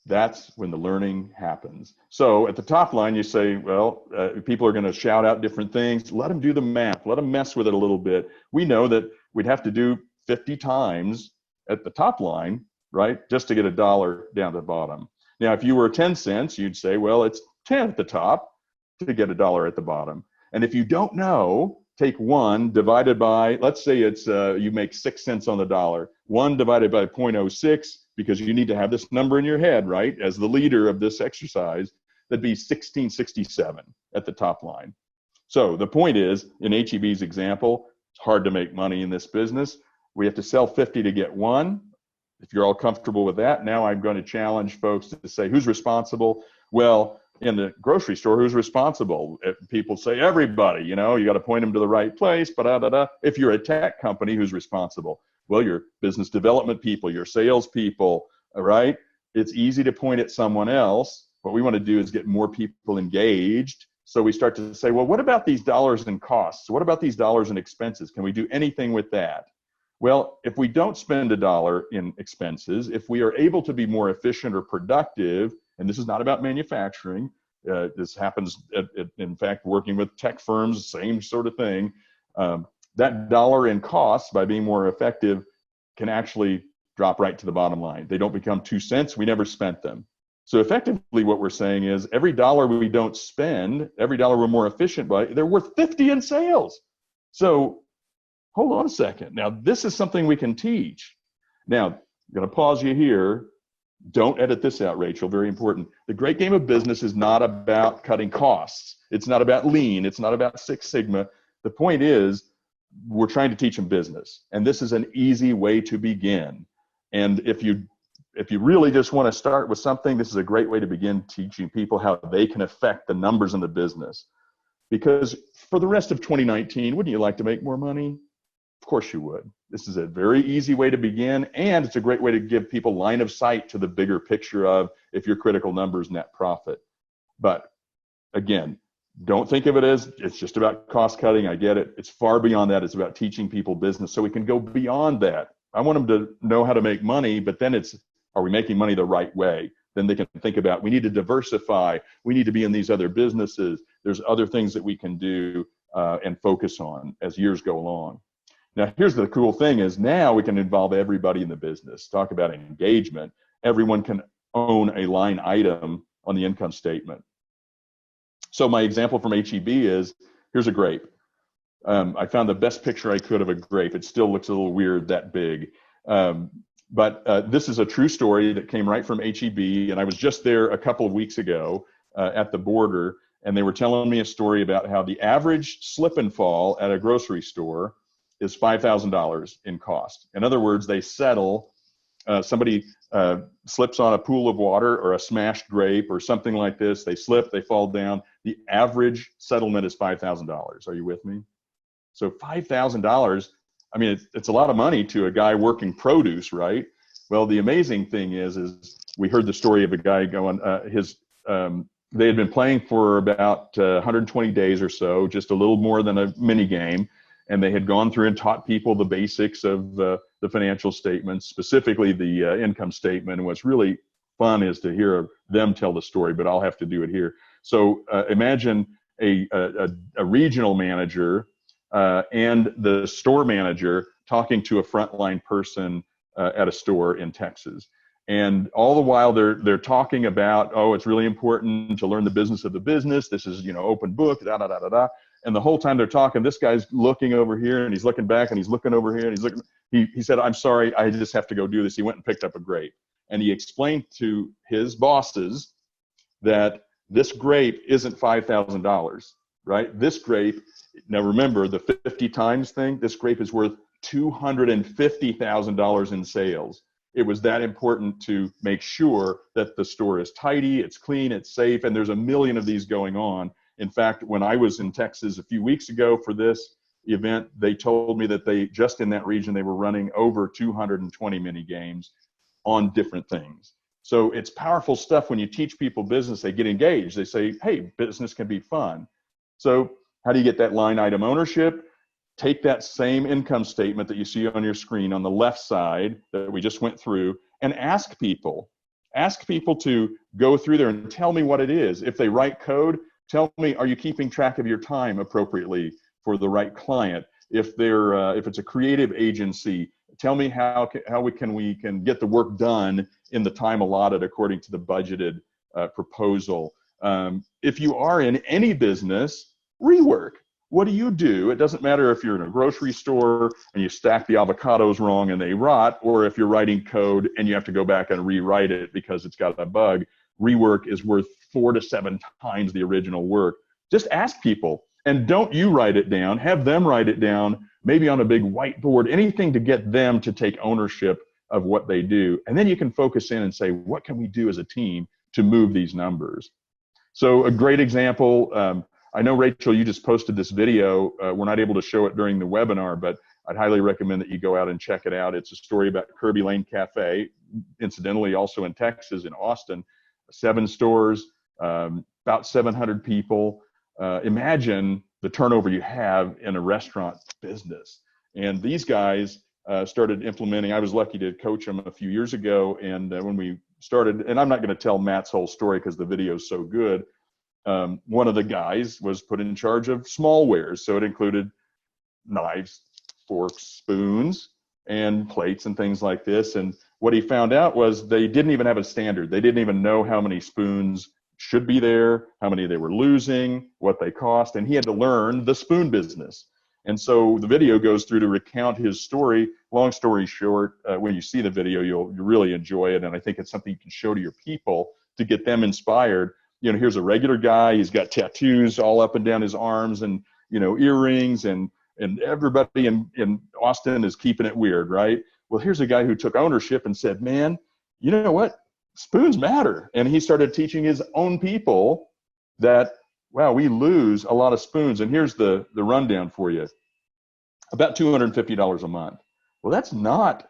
That's when the learning happens. So at the top line, you say, well, people are going to shout out different things. Let them do the math. Let them mess with it a little bit. We know that we'd have to do 50 times at the top line, right, just to get $1 down to the bottom. Now, if you were 10 cents, you'd say, well, it's 10 at the top to get $1 at the bottom. And if you don't know, take 1 divided by, let's say it's you make 6 cents on the dollar. 1 divided by 0.06, because you need to have this number in your head, right? As the leader of this exercise, that'd be 1667 at the top line. So the point is, in HEB's example, it's hard to make money in this business. We have to sell 50 to get 1. If you're all comfortable with that, now I'm going to challenge folks to say, who's responsible? Well, in the grocery store, who's responsible? If people say everybody, you got to point them to the right place, If you're a tech company, who's responsible? Well, your business development people, your sales people, right? It's easy to point at someone else. What we want to do is get more people engaged. So we start to say, well, what about these dollars in costs? What about these dollars in expenses? Can we do anything with that? Well, if we don't spend $1 in expenses, if we are able to be more efficient or productive, and this is not about manufacturing, this happens, in fact, working with tech firms, same sort of thing. That $1 in costs, by being more effective, can actually drop right to the bottom line. They don't become 2 cents. We never spent them. So effectively, what we're saying is every $1 we don't spend, every $1 we're more efficient by, they're worth 50 in sales. So hold on a second. Now, this is something we can teach. Now, I'm going to pause you here. Don't edit this out, Rachel. Very important. The Great Game of Business is not about cutting costs. It's not about lean. It's not about Six Sigma. The point is, we're trying to teach them business. And this is an easy way to begin. And if you really just want to start with something, this is a great way to begin teaching people how they can affect the numbers in the business. Because for the rest of 2019, wouldn't you like to make more money? Of course you would. This is a very easy way to begin, and it's a great way to give people line of sight to the bigger picture of, if your critical number is net profit. But again, don't think of it as it's just about cost cutting. I get it. It's far beyond that. It's about teaching people business so we can go beyond that. I want them to know how to make money, but then it's, are we making money the right way? Then they can think about, we need to diversify. We need to be in these other businesses. There's other things that we can do and focus on as years go along. Now, here's the cool thing is now we can involve everybody in the business. Talk about engagement. Everyone can own a line item on the income statement. So my example from HEB is, here's a grape. I found the best picture I could of a grape. It still looks a little weird that big. But this is a true story that came right from HEB. And I was just there a couple of weeks ago at the border, and they were telling me a story about how the average slip and fall at a grocery store is $5,000 in cost. In other words, they settle, somebody slips on a pool of water or a smashed grape or something like this. They slip, they fall down. The average settlement is $5,000. Are you with me? So $5,000, I mean, it's a lot of money to a guy working produce, right? Well, the amazing thing is we heard the story of a guy going, they had been playing for about 120 days or so, just a little more than a mini game. And they had gone through and taught people the basics of the financial statements, specifically the income statement. And what's really fun is to hear them tell the story, but I'll have to do it here. So imagine a regional manager and the store manager talking to a frontline person at a store in Texas. And all the while they're talking about, oh, it's really important to learn the business of the business. This is, open book, da, da, da, da, da. And the whole time they're talking, this guy's looking over here and he's looking back and he's looking over here and he's looking. He said, I'm sorry, I just have to go do this. He went and picked up a grape. And he explained to his bosses that this grape isn't $5,000, right? This grape, now remember the 50 times thing, this grape is worth $250,000 in sales. It was that important to make sure that the store is tidy, it's clean, it's safe, and there's a million of these going on. In fact, when I was in Texas a few weeks ago for this event, they told me that they, just in that region, they were running over 220 mini games on different things. So it's powerful stuff when you teach people business, they get engaged. They say, hey, business can be fun. So how do you get that line item ownership? Take that same income statement that you see on your screen on the left side that we just went through and ask people to go through there and tell me what it is. If they write code, tell me, are you keeping track of your time appropriately for the right client? If it's a creative agency, tell me how we can get the work done in the time allotted according to the budgeted proposal. If you are in any business, rework. What do you do? It doesn't matter if you're in a grocery store and you stack the avocados wrong and they rot, or if you're writing code and you have to go back and rewrite it because it's got a bug. Rework is worth 4 to 7 times the original work. Just ask people, and don't you write it down, have them write it down, maybe on a big whiteboard, anything to get them to take ownership of what they do. And then you can focus in and say, what can we do as a team to move these numbers? So a great example, I know, Rachel, you just posted this video. We're not able to show it during the webinar, but I'd highly recommend that you go out and check it out. It's a story about Kirby Lane Cafe, incidentally also in Texas, in Austin, 7 stores, about 700 people. Imagine the turnover you have in a restaurant business. And these guys started implementing, I was lucky to coach them a few years ago. And when we started, and I'm not going to tell Matt's whole story because the video is so good. One of the guys was put in charge of small wares. So it included knives, forks, spoons, and plates and things like this. And what he found out was they didn't even have a standard. They didn't even know how many spoons should be there, how many they were losing, what they cost. And he had to learn the spoon business. And so the video goes through to recount his story. Long story short, when you see the video, you'll really enjoy it. And I think it's something you can show to your people to get them inspired. Here's a regular guy. He's got tattoos all up and down his arms and, earrings, and everybody in Austin is keeping it weird, right? well, here's a guy who took ownership and said, man, you know what? Spoons matter. And he started teaching his own people that, wow, we lose a lot of spoons. And here's the rundown for you. About $250 a month. Well, that's not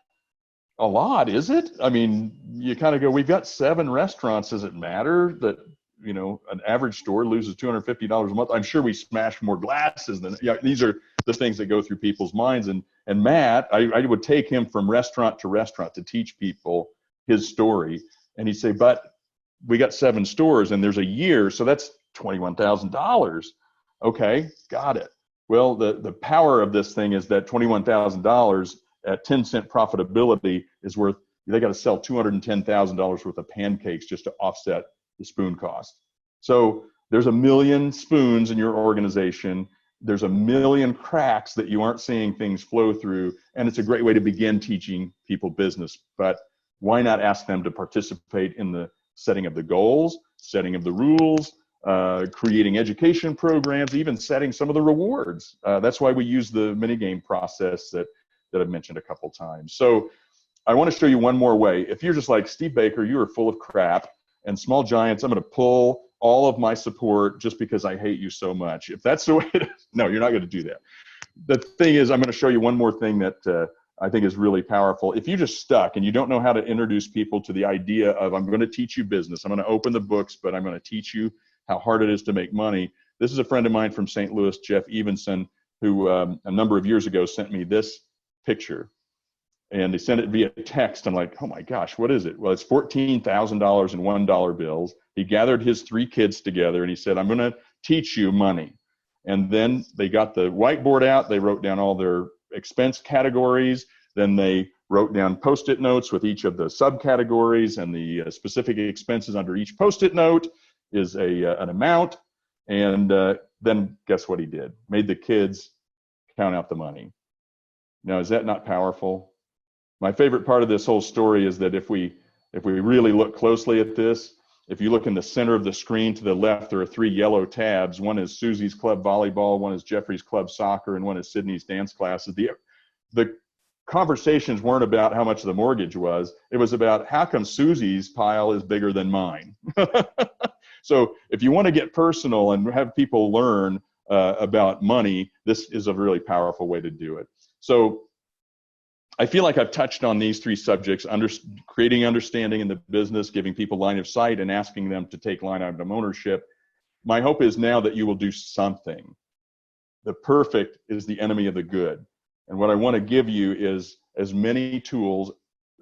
a lot, is it? I mean, you kind of go, we've got 7 restaurants. Does it matter that, you know, an average store loses $250 a month? I'm sure we smash more glasses than, yeah, these are the things that go through people's minds. And Matt, I would take him from restaurant to restaurant to teach people his story. And he'd say, but we got 7 stores and there's a year, so that's $21,000. Okay, got it. Well, the power of this thing is that $21,000 at 10-cent profitability is worth, they got to sell $210,000 worth of pancakes just to offset the spoon cost. So there's a million spoons in your organization. There's a million cracks that you aren't seeing things flow through. And it's a great way to begin teaching people business. But why not ask them to participate in the setting of the goals, setting of the rules, creating education programs, even setting some of the rewards. That's why we use the mini game process that I've mentioned a couple times. So I want to show you one more way. If you're just like, Steve Baker, you are full of crap, and Small Giants, I'm going to pull all of my support just because I hate you so much. If that's the way it is, no, you're not going to do that. The thing is, I'm going to show you one more thing that I think is really powerful. If you're just stuck and you don't know how to introduce people to the idea of, I'm going to teach you business, I'm going to open the books, but I'm going to teach you how hard it is to make money. This is a friend of mine from St. Louis, Jeff Evenson, who a number of years ago sent me this picture. And they sent it via text. I'm like, oh my gosh, what is it? Well, it's $14,000 in $1 bills. He gathered his 3 kids together and he said, I'm going to teach you money. And then they got the whiteboard out. They wrote down all their expense categories. Then they wrote down Post-it notes with each of the subcategories, and the specific expenses under each Post-it note is an amount. And then guess what he did? Made the kids count out the money. Now, is that not powerful? My favorite part of this whole story is that if we really look closely at this, if you look in the center of the screen to the left, there are 3 yellow tabs. One is Susie's club volleyball, one is Jeffrey's club soccer, and one is Sydney's dance classes. The conversations weren't about how much the mortgage was. It was about, how come Susie's pile is bigger than mine? So if you want to get personal and have people learn about money, this is a really powerful way to do it. So I feel like I've touched on these 3 subjects: creating understanding in the business, giving people line of sight, and asking them to take line item ownership. My hope is now that you will do something. The perfect is the enemy of the good. And what I want to give you is as many tools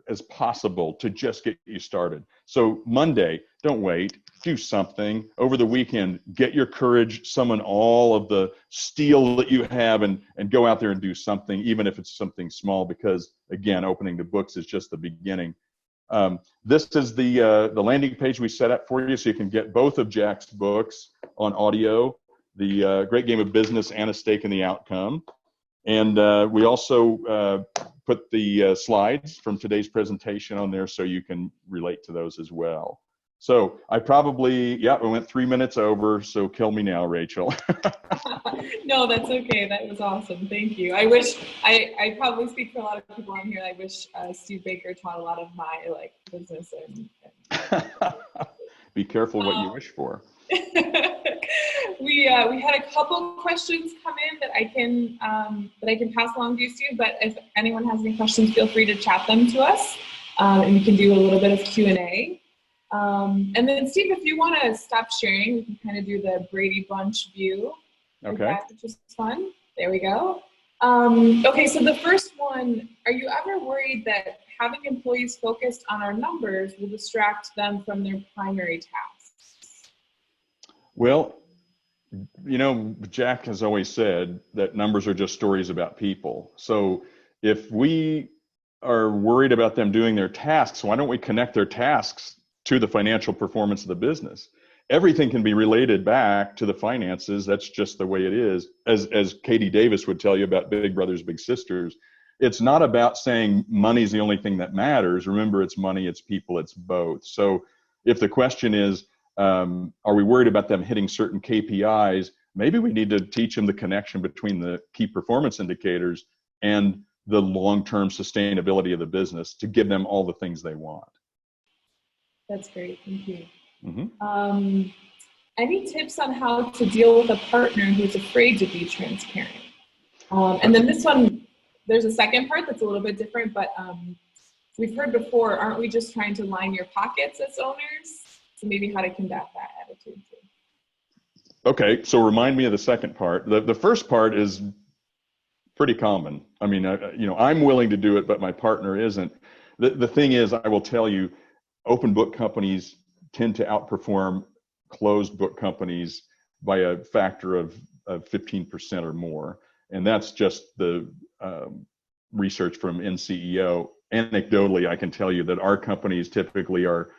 as possible to just get you started. So Monday, don't wait, do something. Over the weekend, get your courage, summon all of the steel that you have, and go out there and do something, even if it's something small, because again, opening the books is just the beginning. This is the landing page we set up for you, so you can get both of Jack's books on audio, the Great Game of Business and A Stake in the Outcome. And we also put the slides from today's presentation on there so you can relate to those as well. So I probably, we went 3 minutes over, so kill me now, Rachel. No, that's okay. That was awesome. Thank you. I wish, I probably speak for a lot of people on here. I wish Steve Baker taught a lot of my business and Be careful what you wish for. We had a couple questions come in that I can pass along to you, Steve, but if anyone has any questions, feel free to chat them to us, and we can do a little bit of Q&A. And then Steve, if you want to stop sharing, we can kind of do the Brady Bunch view. Okay. Which is fun. There we go. Okay, so the first one, are you ever worried that having employees focused on our numbers will distract them from their primary tasks? Well, you know, Jack has always said that numbers are just stories about people. So if we are worried about them doing their tasks, why don't we connect their tasks to the financial performance of the business? Everything can be related back to the finances. That's just the way it is. As Katie Davis would tell you about Big Brothers Big Sisters, it's not about saying money's the only thing that matters. Remember, it's money, it's people, it's both. So if the question is, are we worried about them hitting certain KPIs? Maybe we need to teach them the connection between the key performance indicators and the long-term sustainability of the business to give them all the things they want. That's great. Thank you. Mm-hmm. Any tips on how to deal with a partner who's afraid to be transparent? And then this one, there's a second part that's a little bit different, but we've heard before, aren't we just trying to line your pockets as owners? So maybe how to combat that attitude too. Okay, so remind me of the second part. The first part is pretty common. I mean, I'm willing to do it, but my partner isn't. The thing is, I will tell you, open book companies tend to outperform closed book companies by a factor of 15% or more. And that's just the research from NCEO. Anecdotally, I can tell you that our companies typically are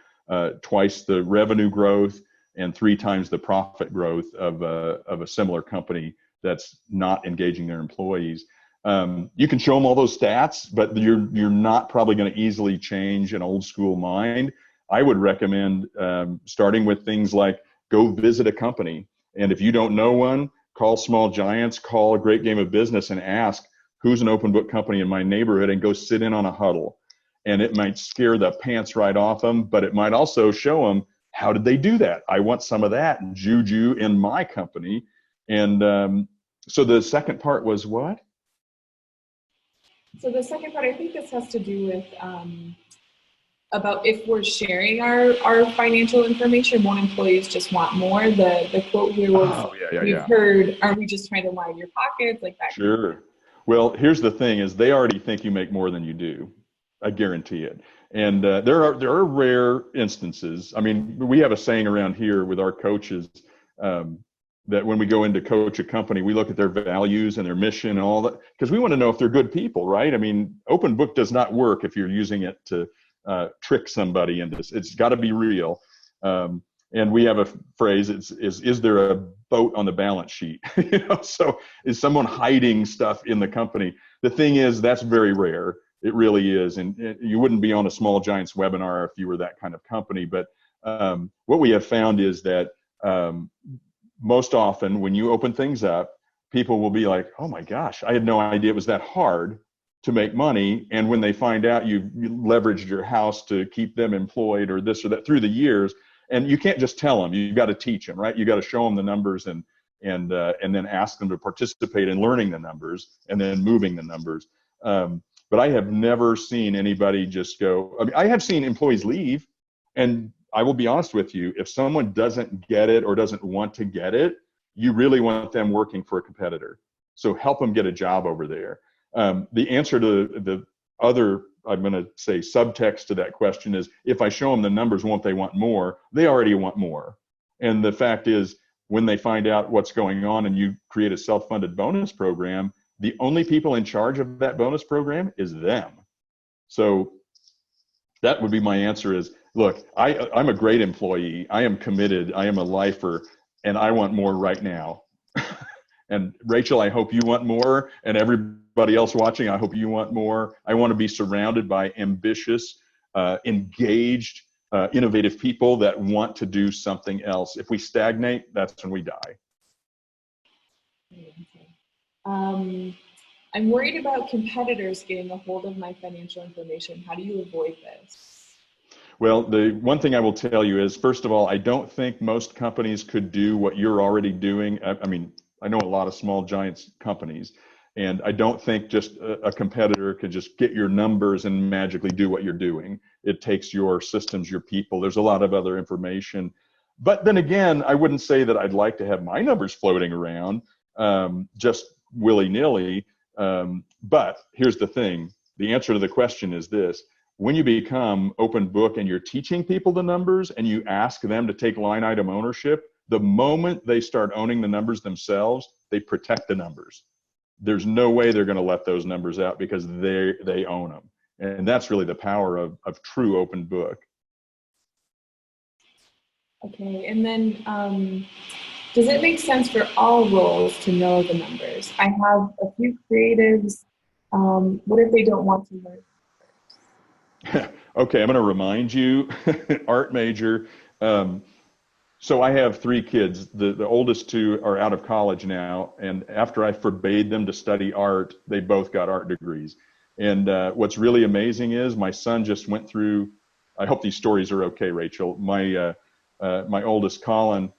twice the revenue growth and 3 times the profit growth of a similar company that's not engaging their employees. You can show them all those stats, but you're not probably going to easily change an old school mind. I would recommend starting with things like go visit a company. And if you don't know one, call Small Giants, call A Great Game of Business and ask who's an open book company in my neighborhood and go sit in on a huddle. And it might scare the pants right off them, but it might also show them, how did they do that? I want some of that juju in my company. And so the second part was what? So the second part, I think this has to do with about if we're sharing our financial information, won't employees just want more? The quote here was, we've heard, are we just trying to line your pockets, like that? Sure. Well, here's the thing is they already think you make more than you do. I guarantee it. And there are rare instances. I mean, we have a saying around here with our coaches that when we go in to coach a company, we look at their values and their mission and all that, because we want to know if they're good people, right? I mean, open book does not work if you're using it to trick somebody into this. It's got to be real. And we have a phrase, is there a boat on the balance sheet? So is someone hiding stuff in the company? The thing is, that's very rare. It really is. And you wouldn't be on a Small Giants webinar if you were that kind of company. But what we have found is that most often when you open things up, people will be like, oh my gosh, I had no idea it was that hard to make money. And when they find out you leveraged your house to keep them employed or this or that through the years, and you can't just tell them, you've got to teach them, right? You got to show them the numbers and then ask them to participate in learning the numbers and then moving the numbers. But I have never seen anybody just go, I mean, I have seen employees leave, and I will be honest with you, if someone doesn't get it or doesn't want to get it, you really want them working for a competitor. So help them get a job over there. The answer to the other, I'm going to say subtext to that question is, if I show them the numbers, won't they want more? They already want more. And the fact is, when they find out what's going on and you create a self-funded bonus program, the only people in charge of that bonus program is them. So that would be my answer is, look, I'm a great employee. I am committed. I am a lifer, and I want more right now. And Rachel, I hope you want more. And everybody else watching, I hope you want more. I want to be surrounded by ambitious, engaged, innovative people that want to do something else. If we stagnate, that's when we die. I'm worried about competitors getting a hold of my financial information. How do you avoid this? Well, the one thing I will tell you is, first of all, I don't think most companies could do what you're already doing. I mean, I know a lot of Small Giants companies, and I don't think just a competitor could just get your numbers and magically do what you're doing. It takes your systems, your people. There's a lot of other information. But then again, I wouldn't say that I'd like to have my numbers floating around just willy-nilly. But here's the thing. The answer to the question is this. When you become open book and you're teaching people the numbers and you ask them to take line item ownership, the moment they start owning the numbers themselves, they protect the numbers. There's no way they're going to let those numbers out because they own them. And that's really the power of true open book. Okay, and then does it make sense for all roles to know the numbers? I have a few creatives. What if they don't want to learn? Okay, I'm going to remind you, art major. So I have 3 kids. The oldest 2 are out of college now, and after I forbade them to study art, they both got art degrees. And what's really amazing is my son just went through, I hope these stories are okay, Rachel. My oldest, Colin,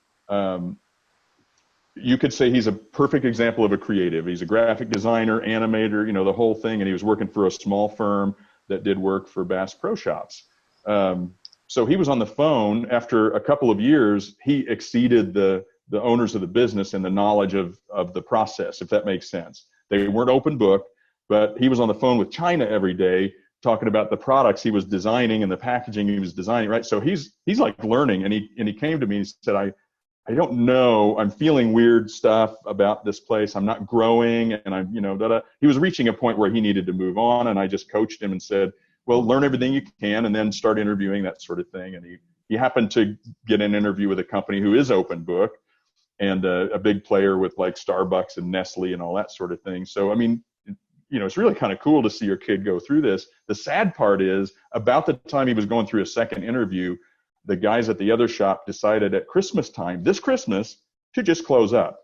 you could say he's a perfect example of a creative. He's a graphic designer, animator, you know, the whole thing. And he was working for a small firm that did work for Bass Pro Shops. So he was on the phone. After a couple of years, he exceeded the owners of the business in the knowledge of the process, if that makes sense. They weren't open book, but he was on the phone with China every day talking about the products he was designing and the packaging he was designing, right? So he's like learning, and he came to me and said, I don't know, I'm feeling weird stuff about this place. I'm not growing, and I'm, you know, he was reaching a point where he needed to move on, and I just coached him and said, well, learn everything you can and then start interviewing, that sort of thing. And he happened to get an interview with a company who is open book, and a big player with like Starbucks and Nestle and all that sort of thing. So, I mean, you know, it's really kind of cool to see your kid go through this. The sad part is, about the time he was going through a second interview, the guys at the other shop decided at Christmas time, this Christmas, to just close up.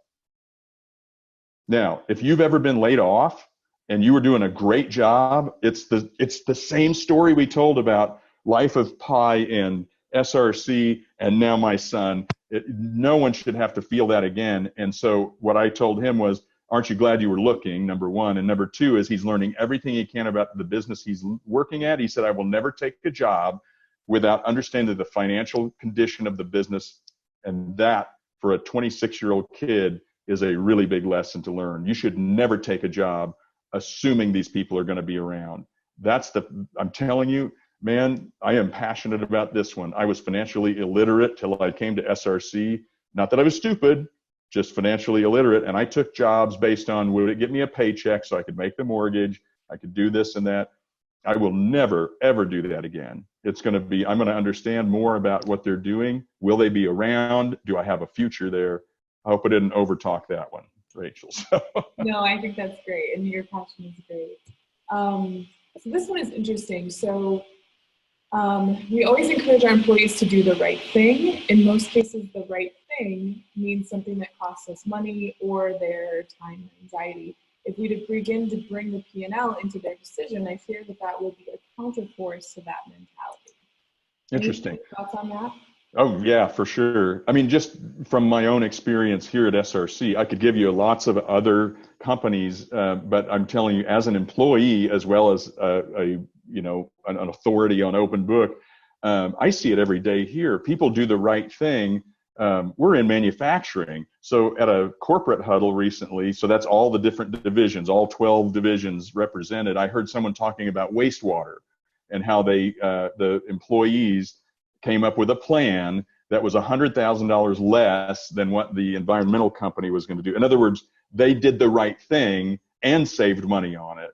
Now, if you've ever been laid off and you were doing a great job, it's the same story we told about Life of Pi and SRC and now my son. No one should have to feel that again. And so what I told him was, aren't you glad you were looking, number one? And number two is, he's learning everything he can about the business he's working at. He said, I will never take a job without understanding the financial condition of the business. And that, for a 26-year-old kid, is a really big lesson to learn. You should never take a job assuming these people are going to be around. I'm telling you, man, I am passionate about this one. I was financially illiterate till I came to SRC. Not that I was stupid, just financially illiterate. And I took jobs based on, would it get me a paycheck so I could make the mortgage? I could do this and that. I will never, ever do that again. It's going to be, I'm going to understand more about what they're doing. Will they be around? Do I have a future there? I hope I didn't overtalk that one, Rachel. No, I think that's great. And your passion is great. So this one is interesting. So we always encourage our employees to do the right thing. In most cases, the right thing means something that costs us money or their time and anxiety. If we begin to bring the P&L into their decision, I fear that will be a counterforce to that mentality. Interesting. Any thoughts on that? Oh, yeah, for sure. I mean, just from my own experience here at SRC, I could give you lots of other companies, but I'm telling you, as an employee, as well as an authority on open book, I see it every day here. People do the right thing. We're in manufacturing. So at a corporate huddle recently, so that's all the different divisions, all 12 divisions represented, I heard someone talking about wastewater and how the employees came up with a plan that was $100,000 less than what the environmental company was going to do. In other words, they did the right thing and saved money on it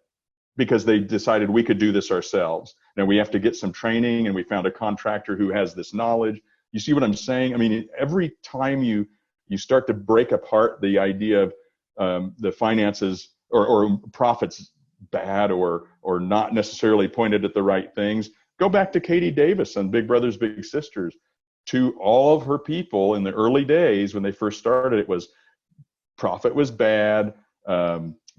because they decided we could do this ourselves. Now we have to get some training, and we found a contractor who has this knowledge. You see what I'm saying? I mean, every time you start to break apart the idea of the finances or profits bad or not necessarily pointed at the right things, go back to Katie Davis on Big Brothers Big Sisters. To all of her people in the early days when they first started, it was profit was bad,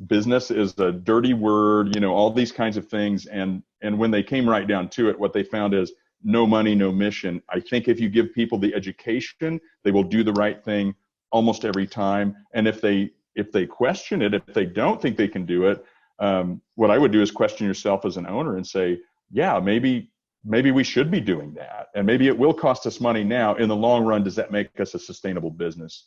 business is a dirty word, all these kinds of things. And when they came right down to it, what they found is no money, no mission. I think if you give people the education, they will do the right thing almost every time. And if they question it, if they don't think they can do it, what I would do is question yourself as an owner and say, yeah, maybe we should be doing that. And maybe it will cost us money now. In the long run, does that make us a sustainable business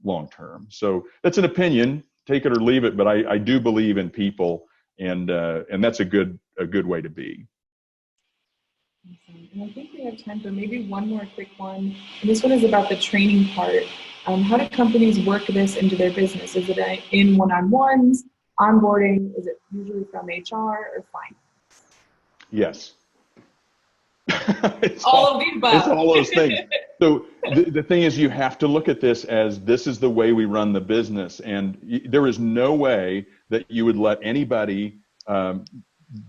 long term? So that's an opinion, take it or leave it, but I do believe in people, and that's a good way to be. Awesome. And I think we have time for maybe one more quick one. And this one is about the training part. How do companies work this into their business? Is it in one-on-ones, onboarding? Is it usually from HR or finance? Yes. It's all of the above. It's all those things. So the thing is, you have to look at this as this is the way we run the business. And there is no way that you would let anybody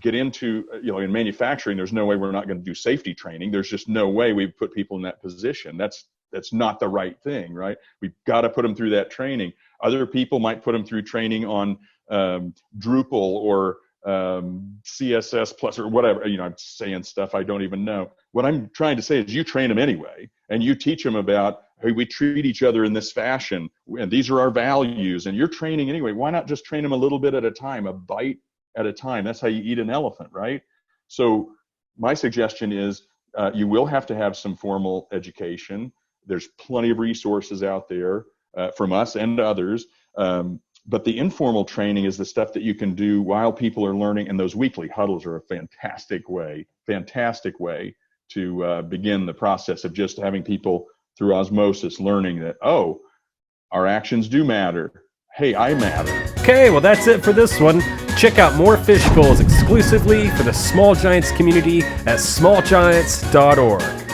get into, in manufacturing, there's no way we're not going to do safety training. There's just no way we put people in that position. That's not the right thing, right? We've got to put them through that training. Other people might put them through training on Drupal or CSS plus or whatever. I'm saying stuff I don't even know. What I'm trying to say is you train them anyway, and you teach them about, hey, we treat each other in this fashion, and these are our values, and you're training anyway. Why not just train them a little bit at a time, a bite at a time? That's how you eat an elephant, right? So my suggestion is you will have to have some formal education. There's plenty of resources out there from us and others. But the informal training is the stuff that you can do while people are learning, and those weekly huddles are a fantastic way to begin the process of just having people through osmosis learning that, oh, our actions do matter. Hey, I matter. Okay, well that's it for this one. Check out more Fishbowls exclusively for the Small Giants community at smallgiants.org.